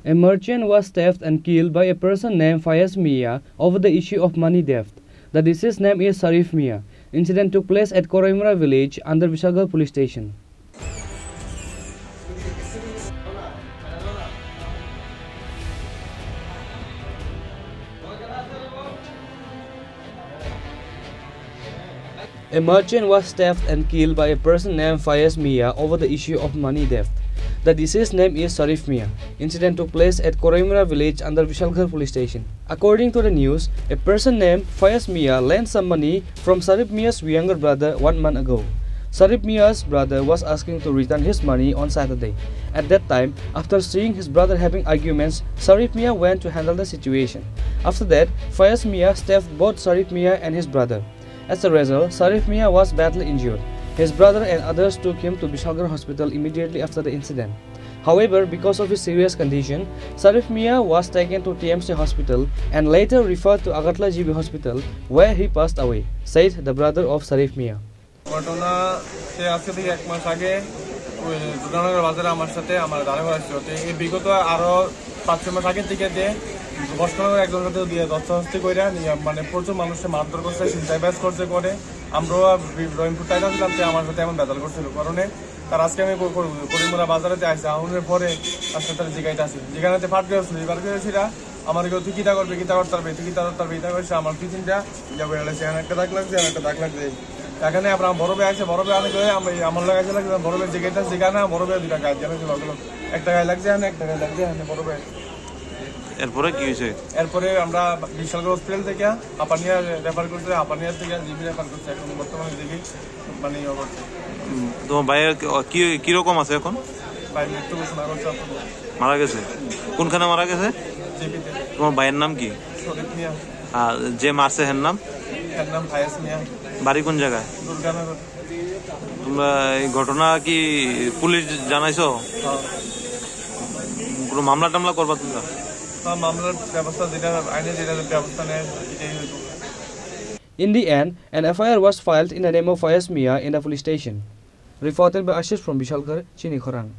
A merchant was theft and killed by a person named Fayez Mia over the issue of money theft. The deceased name is Sharif Mia. Incident took place at Koraimura village under Vishalgarh police station. A merchant was theft and killed by a person named Fayez Mia over the issue of money theft. The deceased name is Sharif Mia. Incident took place at Koraimura village under Vishalgarh police station. According to the news, a person named Fayez Mia lent some money from Sharif Mia's younger brother 1 month ago. Sharif Mia's brother was asking to return his money on Saturday. At that time, after seeing his brother having arguments, Sharif Mia went to handle the situation. After that, Fayez Mia stabbed both Sharif Mia and his brother. As a result, Sharif Mia was badly injured. His brother and others took him to Vishalgarh hospital immediately after the incident. However, because of his serious condition, Sharif Mia was taken to TMC hospital and later referred to Agartala GB hospital, where he passed away, said the brother of Sharif Mia. বর্তমানে একজন সাথে দিয়ে দত্তহস্তি কইরা মানে প্রচুর মানুষকে মারধর করছে সিনচাইবাজ করছে করে আমরা রহিমপুর টাইনা ছিলাম তে আমার সাথে এমন বেদাল করছিল কারণে তার আজকে আমি করিমুরা বাজারেতে আইছি আউনের পরে আজকে তার জিগাইতে আসি যেখানেতে ফাট গেছিল এবার গেছিলা আমার কেউ তুই কিতা করবে কিতা করতে পারবে তুই কিতা করতে পারবে এটা কইছে আমার দুই তিনটা যাবে এলাছে একটা দাগ লাগছে একটা দাগ লাগছে এখানে আমরা বড় ভাই আছে বড় ভাই অনেক আমরা আমার লাগাইছে লাগছে বড় ভাই জিগাইতে জিগানা বড় ভাই দুটা গাছ জানা ছিল একটা গায়ে লাগছে একটা গায়ে লাগছে বড় ভাই এরপরে কি হয়েছে এরপরে আমরা বিশালগড় হসপিটাল থেকে আপানিয়া রেফার করতে আপানিয়া থেকে জিবি রেফার করতে এখন বর্তমানে জিবি মানে অবস্থা তোমার ভাইয়ের কি রকম আছে এখন ভাই মৃত্যু ঘোষণা করছে মারা গেছে কোনখানে মারা গেছে জিবিতে তোমার ভাইয়ের নাম কি শরীফ মিয়া আর যে মারছে এর নাম ফায়েজ মিয়া বাড়ি কোন জায়গায় দুর্গানগর তোমরা এই ঘটনা কি পুলিশ জানাইছো কোনো মামলা টামলা করবা তোমরা In the end, an FIR was filed in the name of Fayez Mia in the police station. Reported by Ashish from Vishalgarh, Chini Khorang.